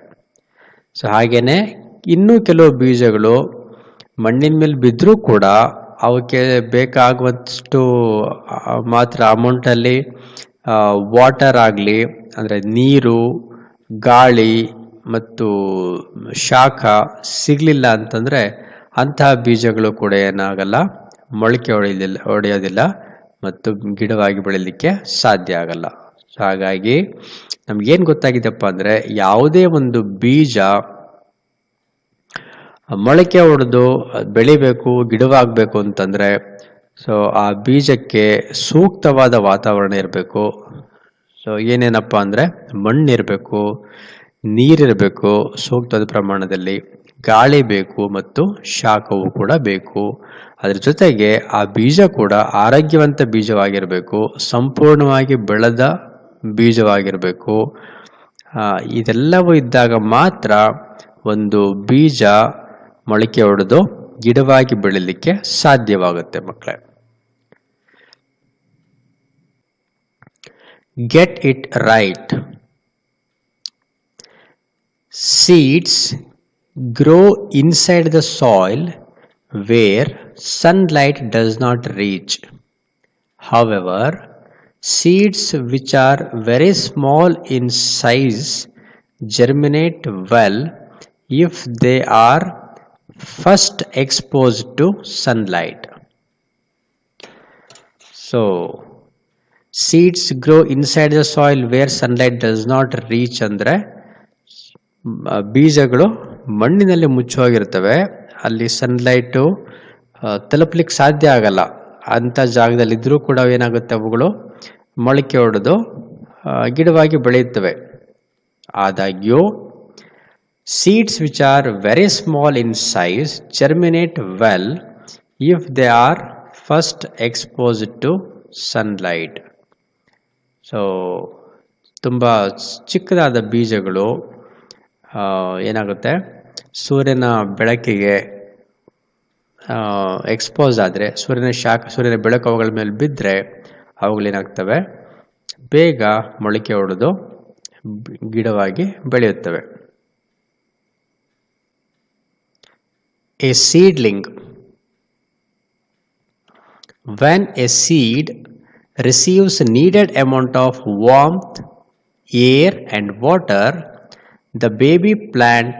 ಸೊ ಹಾಗೇನೆ ಇನ್ನೂ ಕೆಲವು ಬೀಜಗಳು ಮಣ್ಣಿನ ಮೇಲೆ ಬಿದ್ದರೂ ಕೂಡ ಅವಕ್ಕೆ ಬೇಕಾಗುವಷ್ಟು ಮಾತ್ರ ಅಮೌಂಟಲ್ಲಿ ವಾಟರ್ ಆಗಲಿ, ಅಂದರೆ ನೀರು, ಗಾಳಿ ಮತ್ತು ಶಾಖ ಸಿಗಲಿಲ್ಲ ಅಂತಂದರೆ ಅಂತಹ ಬೀಜಗಳು ಕೂಡ ಏನಾಗಲ್ಲ, ಮೊಳಕೆ ಹೊಡೆಯೋದಿಲ್ಲ ಮತ್ತು ಗಿಡವಾಗಿ ಬೆಳೀಲಿಕ್ಕೆ ಸಾಧ್ಯ ಆಗಲ್ಲ. ಸೊ ಹಾಗಾಗಿ ನಮ್ಗೇನು ಗೊತ್ತಾಗಿದೆಪ್ಪ ಅಂದರೆ ಯಾವುದೇ ಒಂದು ಬೀಜ ಮೊಳಕೆ ಹೊಡೆದು ಬೆಳಿಬೇಕು, ಗಿಡವಾಗಬೇಕು ಅಂತಂದರೆ ಸೊ ಆ ಬೀಜಕ್ಕೆ ಸೂಕ್ತವಾದ ವಾತಾವರಣ ಇರಬೇಕು. ಸೊ ಏನೇನಪ್ಪ ಅಂದರೆ ಮಣ್ಣಿರಬೇಕು, ನೀರಿರಬೇಕು ಸೂಕ್ತದ ಪ್ರಮಾಣದಲ್ಲಿ, ಗಾಳಿ ಬೇಕು ಮತ್ತು ಶಾಖವು ಕೂಡ ಬೇಕು. ಅದ್ರ ಜೊತೆಗೆ ಆ ಬೀಜ ಕೂಡ ಆರೋಗ್ಯವಂತ ಬೀಜವಾಗಿರಬೇಕು, ಸಂಪೂರ್ಣವಾಗಿ ಬೆಳೆದ ಬೀಜವಾಗಿರಬೇಕು. ಇದೆಲ್ಲವೂ ಇದ್ದಾಗ ಮಾತ್ರ ಒಂದು ಬೀಜ ಮೊಳಕೆ ಹೊಡೆದು ಗಿಡವಾಗಿ ಬೆಳೀಲಿಕ್ಕೆ ಸಾಧ್ಯವಾಗುತ್ತೆ ಮಕ್ಕಳೇ. Get it right. Seeds grow inside the soil where sunlight does not reach. However, seeds which are very small in size germinate well if they are first exposed to sunlight. So, seeds grow inside the soil where sunlight does not reach ಅಂದ್ರೆ ಬೀಜಗಳು ಮಣ್ಣಿನಲ್ಲಿ ಮುಚ್ಚುವಾಗಿರ್ತವೆ, ಅಲ್ಲಿ sunlight ತಲುಪಲಿಕ್ಕೆ ಸಾಧ್ಯ ಆಗಲ್ಲ. ಅಂಥ ಜಾಗದಲ್ಲಿದ್ದರೂ ಕೂಡ ಏನಾಗುತ್ತೆ, ಅವುಗಳು ಮೊಳಕೆ ಹೊಡೆದು ಗಿಡವಾಗಿ ಬೆಳೆಯುತ್ತವೆ. ಆದಾಗ್ಯೂ seeds which are very small in size germinate well if they are first exposed to sunlight. So ತುಂಬ ಚಿಕ್ಕದಾದ ಬೀಜಗಳು ಏನಾಗುತ್ತೆ, ಸೂರ್ಯನ ಬೆಳಕಿಗೆ ಎಕ್ಸ್ಪೋಸ್ ಆದರೆ, ಸೂರ್ಯನ ಬೆಳಕು ಅವುಗಳ ಮೇಲೆ ಬಿದ್ದರೆ ಅವುಗಳೇನಾಗ್ತವೆ, ಬೇಗ ಮೊಳಕೆ ಹೊಡೆದು ಗಿಡವಾಗಿ ಬೆಳೆಯುತ್ತವೆ. A seedling. When a seed receives needed amount of warmth, air and water, the baby plant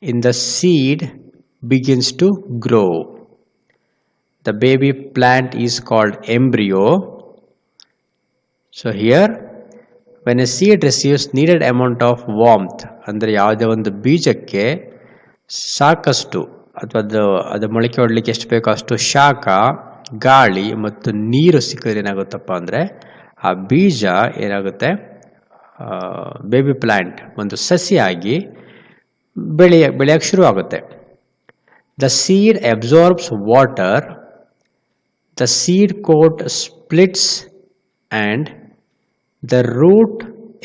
in the seed begins to grow. The baby plant is called embryo. So here, when a seed receives needed amount of warmth, ಅಂದರೆ ಯಾವುದೇ ಒಂದು ಬೀಜಕ್ಕೆ ಸಾಕಷ್ಟು ಅಥವಾ ಅದು ಮೊಳಕೆ ಹೊಡಲಿಕ್ಕೆ ಎಷ್ಟು ಬೇಕೋ ಅಷ್ಟು ಶಾಖ, ಗಾಳಿ ಮತ್ತು ನೀರು ಸಿಕ್ಕಿದ್ರೆ ಏನಾಗುತ್ತಪ್ಪ ಅಂದರೆ ಆ ಬೀಜ ಏನಾಗುತ್ತೆ, ಬೇಬಿ ಪ್ಲಾಂಟ್ ಒಂದು ಸಸಿಯಾಗಿ ಬೆಳೆಯಕ್ಕೆ ಶುರು ಆಗುತ್ತೆ. The seed absorbs water, the seed coat splits and the root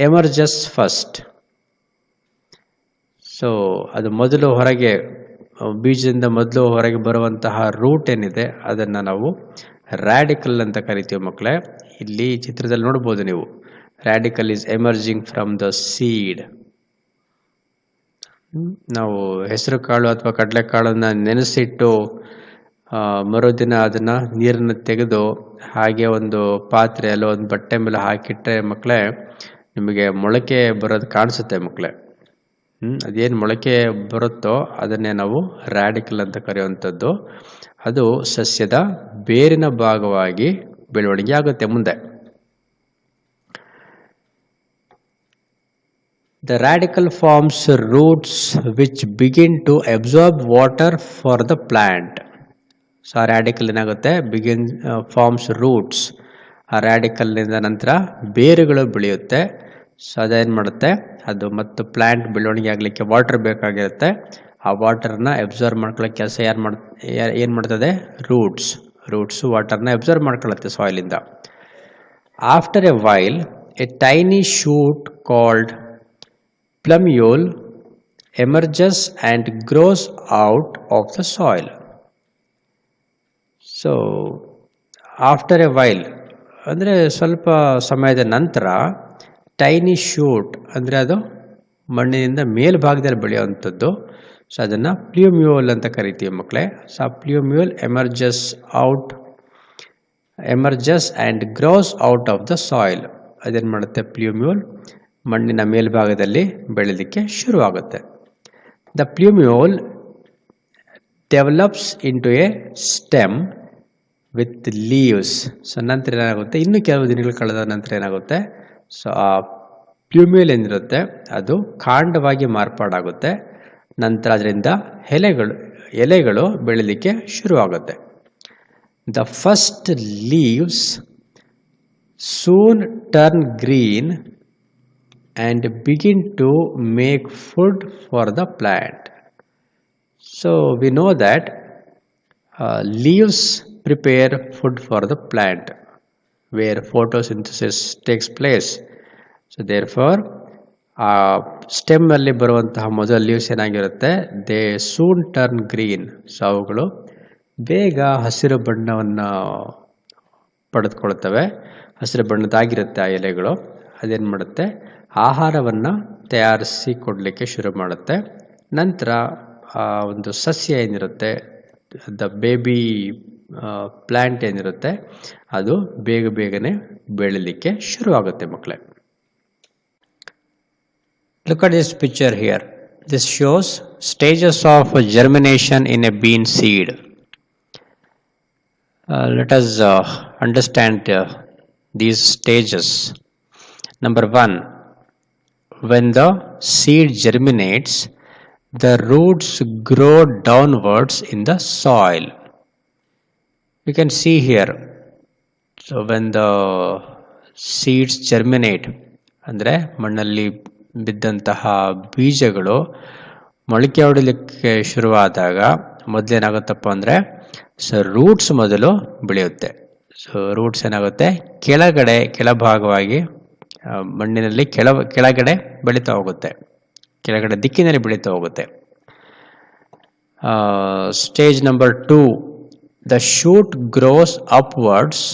emerges first. So ಅದು ಮೊದಲು ಹೊರಗೆ, ಬೀಜದಿಂದ ಮೊದಲು ಹೊರಗೆ ಬರುವಂತಹ ರೂಟ್ ಏನಿದೆ ಅದನ್ನು ನಾವು ರ್ಯಾಡಿಕಲ್ ಅಂತ ಕರಿತೀವಿ ಮಕ್ಕಳೇ. ಇಲ್ಲಿ ಚಿತ್ರದಲ್ಲಿ ನೋಡ್ಬೋದು ನೀವು, radical is emerging from the seed. ನಾವು ಹೆಸರು ಕಾಳು ಅಥವಾ ಕಡಲೆಕಾಳನ್ನು ನೆನೆಸಿಟ್ಟು ಮರುದಿನ ಅದನ್ನು ನೀರನ್ನು ತೆಗೆದು ಹಾಗೆ ಒಂದು ಪಾತ್ರೆಯಲ್ಲೋ ಒಂದು ಬಟ್ಟೆ ಮೇಲೆ ಹಾಕಿಟ್ಟರೆ ಮಕ್ಕಳೇ ನಿಮಗೆ ಮೊಳಕೆ ಬರೋದು ಕಾಣಿಸುತ್ತೆ ಮಕ್ಕಳೇ. ಅದೇನು ಮೊಳಕೆ ಬರುತ್ತೋ ಅದನ್ನೇ ನಾವು ರ್ಯಾಡಿಕಲ್ ಅಂತ ಕರೆಯುವಂಥದ್ದು. ಅದು ಸಸ್ಯದ ಬೇರಿನ ಭಾಗವಾಗಿ ಬೆಳವಣಿಗೆ ಆಗುತ್ತೆ ಮುಂದೆ. The radical forms roots which begin to absorb water for the plant. So ಆ radical ಏನಾಗುತ್ತೆ, forms roots. ಆ radical ನಿಂದ ನಂತರ ಬೇರುಗಳು ಬೆಳೆಯುತ್ತೆ. ಸೊ ಅದೇನು ಮಾಡುತ್ತೆ, ಅದು ಮತ್ತು ಪ್ಲಾಂಟ್ ಬೆಳವಣಿಗೆ ಆಗಲಿಕ್ಕೆ ವಾಟರ್ ಬೇಕಾಗಿರುತ್ತೆ. ಆ ವಾಟರ್ನ ಅಬ್ಸರ್ವ್ ಮಾಡ್ಕೊಳ್ಳೋಕೆ ಕೆಲಸ ಏನು ಮಾಡ್ತದೆ, ರೂಟ್ಸ್. ರೂಟ್ಸು ವಾಟರ್ನ ಅಬ್ಸರ್ವ್ ಮಾಡ್ಕೊಳ್ಳುತ್ತೆ ಸಾಯಿಲಿಂದ. After a while a tiny shoot called plumule emerges and grows out of the soil. So after a while ಅಂದರೆ ಸ್ವಲ್ಪ ಸಮಯದ ನಂತರ ಟೈನಿ ಶೂಟ್ ಅಂದರೆ ಅದು ಮಣ್ಣಿನಿಂದ ಮೇಲ್ಭಾಗದಲ್ಲಿ ಬೆಳೆಯುವಂಥದ್ದು. ಸೊ ಅದನ್ನು ಪ್ಲ್ಯೂಮ್ಯೂಲ್ ಅಂತ ಕರಿತೀವಿ ಮಕ್ಕಳೇ. ಸೊ ಆ plumule emerges and grows out of the soil. ಅದೇನು ಮಾಡುತ್ತೆ, ಪ್ಲ್ಯೂಮ್ಯೂಲ್ ಮಣ್ಣಿನ ಮೇಲ್ಭಾಗದಲ್ಲಿ ಬೆಳೀಲಿಕ್ಕೆ ಶುರುವಾಗುತ್ತೆ. The plumule develops into a stem with leaves. So ನಂತರ ಏನಾಗುತ್ತೆ, ಇನ್ನು ಕೆಲವು ದಿನಗಳು ಕಳೆದ ನಂತರ ಏನಾಗುತ್ತೆ, ಸೊ ಆ ಪ್ಲ್ಯೂಮ್ಯೂಲ್ ಏನಿರುತ್ತೆ ಅದು ಕಾಂಡವಾಗಿ ಮಾರ್ಪಾಡಾಗುತ್ತೆ. ನಂತರ ಅದರಿಂದ ಎಲೆಗಳು ಬೆಳೀಲಿಕ್ಕೆ ಶುರುವಾಗುತ್ತೆ. The first leaves soon turn green and begin to make food for the plant. So we know that leaves prepare food for the plant where photosynthesis takes place. So therefore stem ಅಲ್ಲಿ ಬರುವಂತಹ ಮೊದಲ leaves ಏನಾಗಿರುತ್ತೆ, they soon turn green. So ಅವುಗಳು ಬೇಗ ಹಸಿರು ಬಣ್ಣವನ್ನು ಪಡೆದುಕೊಳ್ತವೆ. ಹಸಿರು ಬಣ್ಣದಾಗಿರುತ್ತೆ ಆ ಎಲೆಗಳು. ಅದೇನು ಮಾಡುತ್ತೆ, ಆಹಾರವನ್ನು ತಯಾರಿಸಿ ಕೊಡಲಿಕ್ಕೆ ಶುರು ಮಾಡುತ್ತೆ. ನಂತರ ಒಂದು ಸಸ್ಯ ಏನಿರುತ್ತೆ, ದ ಬೇಬಿ ಪ್ಲ್ಯಾಂಟ್ ಏನಿರುತ್ತೆ ಅದು ಬೇಗನೆ ಬೆಳೀಲಿಕ್ಕೆ ಶುರುವಾಗುತ್ತೆ ಮಕ್ಕಳೇ. Look at this picture here. This shows stages of germination in a bean seed. Let us understand these stages. Number 1, when the seed germinates, the roots grow downwards in the soil. You can see here. So when the seeds germinate, ಅಂದರೆ ಮಣ್ಣಲ್ಲಿ ಬಿದ್ದಂತಹ ಬೀಜಗಳು ಮೊಳಕೆ ಹೊಡಿಲಿಕ್ಕೆ ಶುರುವಾದಾಗ ಮೊದಲೇನಾಗುತ್ತಪ್ಪ ಅಂದರೆ, so roots ಮೊದಲು ಬೆಳೆಯುತ್ತೆ. So roots ಏನಾಗುತ್ತೆ, ಕೆಳಭಾಗವಾಗಿ ಮಣ್ಣಿನಲ್ಲಿ ಕೆಳಗಡೆ ಬೆಳೀತಾ ಹೋಗುತ್ತೆ, ಕೆಳಗಡೆ ದಿಕ್ಕಿನಲ್ಲಿ ಬೆಳೀತಾ ಹೋಗುತ್ತೆ. Stage number 2, the shoot grows upwards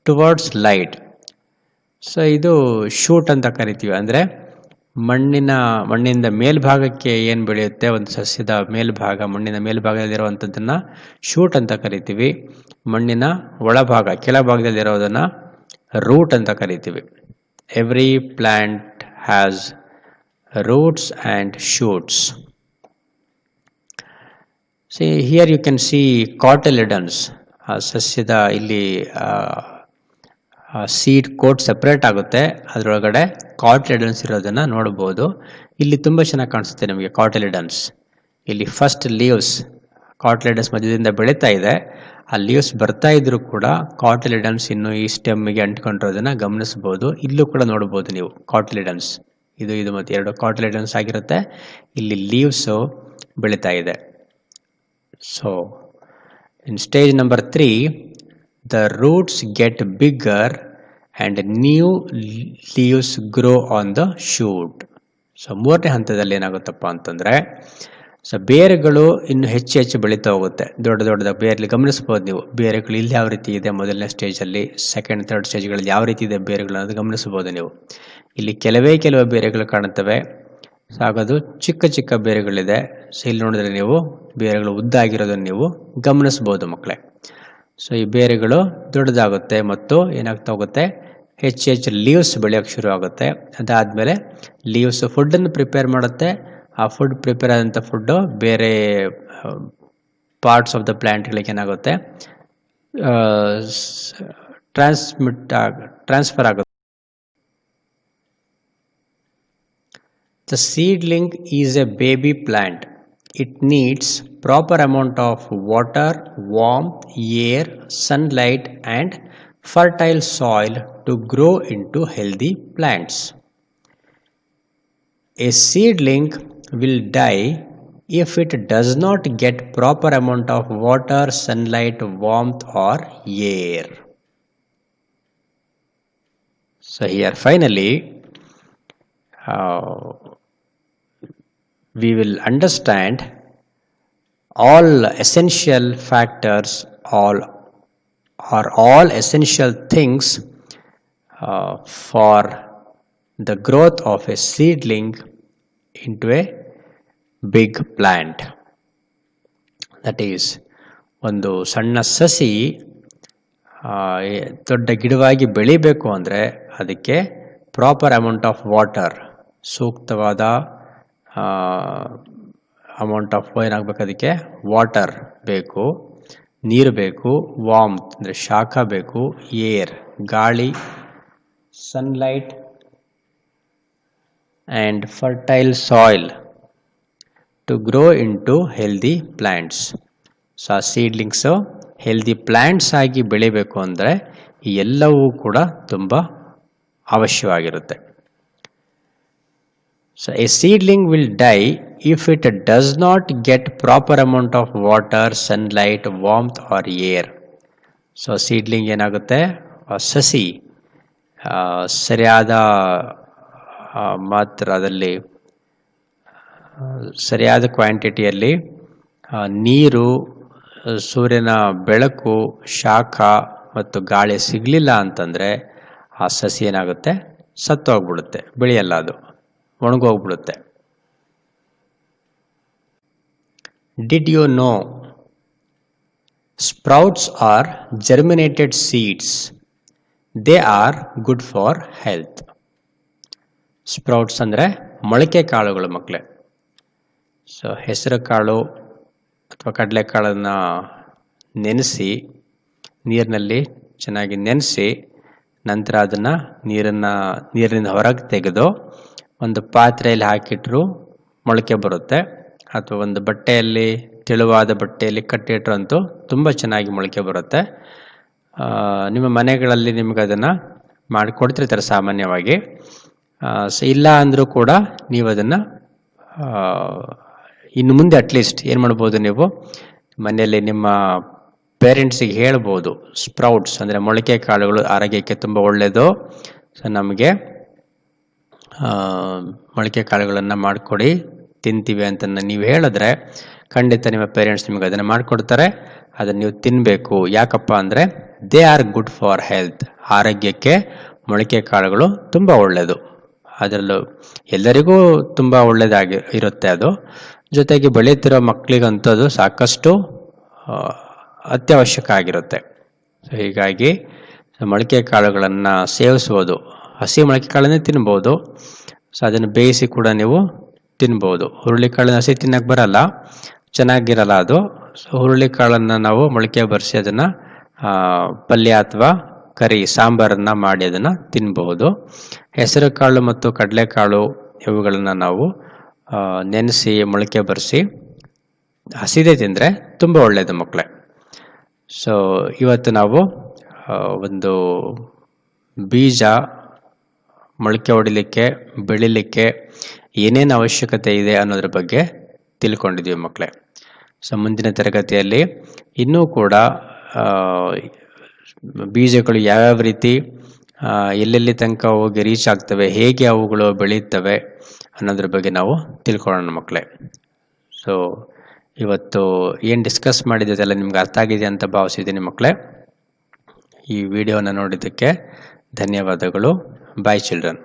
towards light. So ಇದು ಶೂಟ್ ಅಂತ ಕರಿತೀವಿ. ಅಂದರೆ ಮಣ್ಣಿನಿಂದ ಮೇಲ್ಭಾಗಕ್ಕೆ ಏನು ಬೆಳೆಯುತ್ತೆ, ಒಂದು ಸಸ್ಯದ ಮೇಲ್ಭಾಗ, ಮಣ್ಣಿನ ಮೇಲ್ಭಾಗದಲ್ಲಿರುವಂಥದ್ದನ್ನು ಶೂಟ್ ಅಂತ ಕರಿತೀವಿ. ಮಣ್ಣಿನ ಒಳಭಾಗ, ಕೆಳಭಾಗದಲ್ಲಿರೋದನ್ನು ರೂಟ್ ಅಂತ ಕರಿತೀವಿ. Every plant has roots and shoots. See here you can see cotyledons. ಸಸ್ಯದ ಇಲ್ಲಿ ಸೀಡ್ ಕೋಟ್ ಸೆಪರೇಟ್ ಆಗುತ್ತೆ, ಅದರೊಳಗಡೆ ಕಾಟ್ಲೆಡನ್ಸ್ ಇರೋದನ್ನು ನೋಡ್ಬೋದು. ಇಲ್ಲಿ ತುಂಬ ಚೆನ್ನಾಗಿ ಕಾಣಿಸುತ್ತೆ ನಿಮಗೆ ಕಾಟ್ಲೆಡನ್ಸ್. ಇಲ್ಲಿ ಫಸ್ಟ್ ಲೀವ್ಸ್ ಕಾಟ್ಲೆಡನ್ಸ್ ಮಧ್ಯದಿಂದ ಬೆಳೀತಾ ಇದೆ. ಆ ಲೀವ್ಸ್ ಬರ್ತಾ ಇದ್ರೂ ಕೂಡ ಕಾಟ್ಲೆಡನ್ಸ್ ಇನ್ನು ಈ ಸ್ಟೆಮ್ಗೆ ಅಂಟ್ಕೊಂಡಿರೋದನ್ನ ಗಮನಿಸಬಹುದು. ಇಲ್ಲೂ ಕೂಡ ನೋಡಬಹುದು ನೀವು ಕಾಟ್ಲೆಡನ್ಸ್, ಇದು ಮತ್ತೆ ಎರಡು ಕಾಟ್ಲೆಡನ್ಸ್ ಆಗಿರುತ್ತೆ. ಇಲ್ಲಿ ಲೀವ್ಸ್ ಬೆಳೀತಾ ಇದೆ. So in stage number 3, the roots get bigger and new leaves grow on the shoot. So ಮೂರನೇ ಹಂತದಲ್ಲಿ ಏನಾಗುತ್ತಪ್ಪ ಅಂತಂದರೆ, ಸೊ ಬೇರುಗಳು ಇನ್ನು ಹೆಚ್ಚು ಬೆಳೀತಾ ಹೋಗುತ್ತೆ. ದೊಡ್ಡ ಬೇರಲ್ಲಿ ಗಮನಿಸ್ಬೋದು ನೀವು. ಬೇರುಗಳು ಇಲ್ಲಿ ಯಾವ ರೀತಿ ಇದೆ ಮೊದಲನೇ ಸ್ಟೇಜಲ್ಲಿ, ಸೆಕೆಂಡ್ ಥರ್ಡ್ ಸ್ಟೇಜ್ಗಳಲ್ಲಿ ಯಾವ ರೀತಿ ಇದೆ ಬೇರುಗಳು ಅನ್ನೋದು ಗಮನಿಸ್ಬೋದು ನೀವು. ಇಲ್ಲಿ ಕೆಲವೇ ಬೇರುಗಳು ಕಾಣುತ್ತವೆ. ಸೊ ಹಾಗದು ಚಿಕ್ಕ ಬೇರುಗಳಿದೆ. ಸೊ ಇಲ್ಲಿ ನೋಡಿದ್ರೆ ನೀವು ಬೇರುಗಳು ಉದ್ದ ಆಗಿರೋದನ್ನು ನೀವು ಗಮನಿಸ್ಬೋದು ಮಕ್ಕಳೇ. ಸೊ ಈ ಬೇರುಗಳು ದೊಡ್ಡದಾಗುತ್ತೆ ಮತ್ತು ಏನಾಗ್ತಾ ಹೋಗುತ್ತೆ, ಹೆಚ್ಚು ಲೀವ್ಸ್ ಬೆಳೆಯೋಕ್ಕೆ ಶುರು ಆಗುತ್ತೆ. ಅದಾದಮೇಲೆ ಲೀವ್ಸ್ ಫುಡ್ಡನ್ನು ಪ್ರಿಪೇರ್ ಮಾಡುತ್ತೆ. ಆ ಫುಡ್ ಪ್ರಿಪೇರ್ ಆದಂಥ ಫುಡ್ಡು ಬೇರೆ ಪಾರ್ಟ್ಸ್ ಆಫ್ ದ ಪ್ಲ್ಯಾಂಟ್ಗಳಿಗೆ ಏನಾಗುತ್ತೆ, ಟ್ರಾನ್ಸ್ಫರ್ ಆಗುತ್ತೆ. The seedling is a baby plant. It needs proper amount of water, warmth, air, sunlight and fertile soil to grow into healthy plants. A seedling will die if it does not get proper amount of water, sunlight, warmth or air. So here finally we will understand all essential factors, all essential things for the growth of a seedling into a big plant. That is, ಒಂದು ಸಣ್ಣ ಸಸಿ ದೊಡ್ಡ ಗಿಡವಾಗಿ ಬೆಳಿಬೇಕು ಅಂದರೆ ಅದಕ್ಕೆ proper amount of water, ಸೂಕ್ತವಾದ amount of ಏನಾಗಬೇಕು, ಅದಕ್ಕೆ ವಾಟರ್ ಬೇಕು, ನೀರು ಬೇಕು, ವಾರ್ಮ್ತ್ ಅಂದರೆ ಶಾಖ ಬೇಕು, ಏರ್ ಗಾಳಿ, sunlight and fertile soil to grow into healthy plants. So ಆ ಸೀಡ್ಲಿಂಗ್ಸು ಹೆಲ್ದಿ ಪ್ಲ್ಯಾಂಟ್ಸ್ ಆಗಿ ಬೆಳಿಬೇಕು ಅಂದರೆ ಈ ಎಲ್ಲವೂ ಕೂಡ ತುಂಬ ಅವಶ್ಯವಾಗಿರುತ್ತೆ. So a seedling will die if it does not get proper amount of water, sunlight, warmth or air. So seedling ಏನಾಗುತ್ತೆ, ಸಸಿ ಸರಿಯಾದ ಮಾತ್ರದಲ್ಲಿ, ಸರಿಯಾದ ಕ್ವಾಂಟಿಟಿಯಲ್ಲಿ ನೀರು, ಸೂರ್ಯನ ಬೆಳಕು, ಶಾಖ ಮತ್ತು ಗಾಳಿ ಸಿಗಲಿಲ್ಲ ಅಂತಂದರೆ ಆ ಸಸಿ ಏನಾಗುತ್ತೆ, ಸತ್ತೋಗ್ಬಿಡುತ್ತೆ, ಬೆಳೆಯಲ್ಲ, ಅದು ಒಣಗೋಗ್ಬಿಡುತ್ತೆ. Did you know sprouts are germinated seeds? They are good for health. Sprouts ಅಂದರೆ ಮೊಳಕೆ ಕಾಳುಗಳು ಮಕ್ಕಳೇ. ಸೊ ಹೆಸರು ಕಾಳು ಅಥವಾ ಕಡಲೆಕಾಳನ್ನು ನೆನೆಸಿ, ನೀರಿನಲ್ಲಿ ಚೆನ್ನಾಗಿ ನೆನೆಸಿ, ನಂತರ ಅದನ್ನು ನೀರಿನಿಂದ ಹೊರಗೆ ತೆಗೆದು ಒಂದು ಪಾತ್ರೆಯಲ್ಲಿ ಹಾಕಿಟ್ರು ಮೊಳಕೆ ಬರುತ್ತೆ. ಅಥವಾ ಒಂದು ಬಟ್ಟೆಯಲ್ಲಿ, ತೆಳುವಾದ ಬಟ್ಟೆಯಲ್ಲಿ ಕಟ್ಟಿಟ್ರಂತೂ ತುಂಬ ಚೆನ್ನಾಗಿ ಮೊಳಕೆ ಬರುತ್ತೆ. ನಿಮ್ಮ ಮನೆಗಳಲ್ಲಿ ನಿಮ್ಗೆ ಅದನ್ನು ಮಾಡಿಕೊಡ್ತಿರ್ತಾರೆ ಸಾಮಾನ್ಯವಾಗಿ. ಸೊ ಇಲ್ಲ ಅಂದರೂ ಕೂಡ ನೀವು ಅದನ್ನು ಇನ್ನು ಮುಂದೆ ಅಟ್ಲೀಸ್ಟ್ ಏನು ಮಾಡ್ಬೋದು, ನೀವು ಮನೆಯಲ್ಲಿ ನಿಮ್ಮ ಪೇರೆಂಟ್ಸಿಗೆ ಹೇಳ್ಬೋದು, ಸ್ಪ್ರೌಟ್ಸ್ ಅಂದರೆ ಮೊಳಕೆ ಕಾಳುಗಳು ಆರೋಗ್ಯಕ್ಕೆ ತುಂಬ ಒಳ್ಳೆಯದು, ಸೊ ನಮಗೆ ಮೊಳಕೆ ಕಾಳುಗಳನ್ನು ಮಾಡಿಕೊಡಿ, ತಿಂತೀವಿ ಅಂತ ನೀವು ಹೇಳಿದ್ರೆ ಖಂಡಿತ ನಿಮ್ಮ ಪೇರೆಂಟ್ಸ್ ನಿಮಗೆ ಅದನ್ನು ಮಾಡಿಕೊಡ್ತಾರೆ. ಅದನ್ನು ನೀವು ತಿನ್ನಬೇಕು. ಯಾಕಪ್ಪ ಅಂದರೆ they are good for health. ಆರೋಗ್ಯಕ್ಕೆ ಮೊಳಕೆ ಕಾಳುಗಳು ತುಂಬ ಒಳ್ಳೆಯದು. ಅದರಲ್ಲೂ ಎಲ್ಲರಿಗೂ ತುಂಬ ಒಳ್ಳೆಯದಾಗಿ ಇರುತ್ತೆ ಅದು. ಜೊತೆಗೆ ಬೆಳೀತಿರೋ ಮಕ್ಕಳಿಗಂತೂ ಅದು ಸಾಕಷ್ಟು ಅತ್ಯವಶ್ಯಕ ಆಗಿರುತ್ತೆ. ಸೊ ಹೀಗಾಗಿ ಮೊಳಕೆ ಕಾಳುಗಳನ್ನು ಸೇವಿಸುವುದು, ಹಸಿ ಮೊಳಕೆ ಕಾಳನ್ನೇ ತಿನ್ಬೋದು. ಸೊ ಅದನ್ನು ಬೇಯಿಸಿ ಕೂಡ ನೀವು ತಿನ್ಬೋದು. ಹುರುಳಿಕಾಳನ್ನ ಹಸಿ ತಿನ್ನಕ್ಕೆ ಬರಲ್ಲ, ಚೆನ್ನಾಗಿರಲ್ಲ ಅದು. ಸೊ ಹುರುಳಿಕಾಳನ್ನು ನಾವು ಮೊಳಕೆ ಬರೆಸಿ ಅದನ್ನು ಪಲ್ಯ ಅಥವಾ ಕರಿ ಸಾಂಬಾರನ್ನು ಮಾಡಿ ಅದನ್ನು ತಿನ್ಬಹುದು. ಹೆಸರು ಕಾಳು ಮತ್ತು ಕಡಲೆಕಾಳು ಇವುಗಳನ್ನು ನಾವು ನೆನೆಸಿ ಮೊಳಕೆ ಬರೆಸಿ ಹಸಿದೇ ತಿಂದರೆ ತುಂಬ ಒಳ್ಳೆಯದು ಮಕ್ಕಳೇ. ಸೊ ಇವತ್ತು ನಾವು ಒಂದು ಬೀಜ ಮೊಳಕೆ ಹೊಡಿಲಿಕ್ಕೆ, ಬೆಳಿಲಿಕ್ಕೆ ಏನೇನು ಅವಶ್ಯಕತೆ ಇದೆ ಅನ್ನೋದ್ರ ಬಗ್ಗೆ ತಿಳ್ಕೊಂಡಿದ್ದೀವಿ ಮಕ್ಕಳೇ. ಸೊ ಮುಂದಿನ ತರಗತಿಯಲ್ಲಿ ಇನ್ನೂ ಕೂಡ ಬೀಜಗಳು ಯಾವ್ಯಾವ ರೀತಿ ಎಲ್ಲೆಲ್ಲಿ ತನಕ ಹೋಗಿ ರೀಚ್ ಆಗ್ತವೆ, ಹೇಗೆ ಅವುಗಳು ಬೆಳೀತವೆ ಅನ್ನೋದ್ರ ಬಗ್ಗೆ ನಾವು ತಿಳ್ಕೊಳ್ಳೋಣ ಮಕ್ಕಳೇ. ಸೊ ಇವತ್ತು ಏನು ಡಿಸ್ಕಸ್ ಮಾಡಿದ್ದೆಲ್ಲ ನಿಮ್ಗೆ ಅರ್ಥ ಆಗಿದೆ ಅಂತ ಭಾವಿಸಿದ್ದೀನಿ ಮಕ್ಕಳೇ. ಈ ವಿಡಿಯೋನ ನೋಡಿದ್ದಕ್ಕೆ ಧನ್ಯವಾದಗಳು. ಬಾಯ್ ಚಿಲ್ಡ್ರನ್.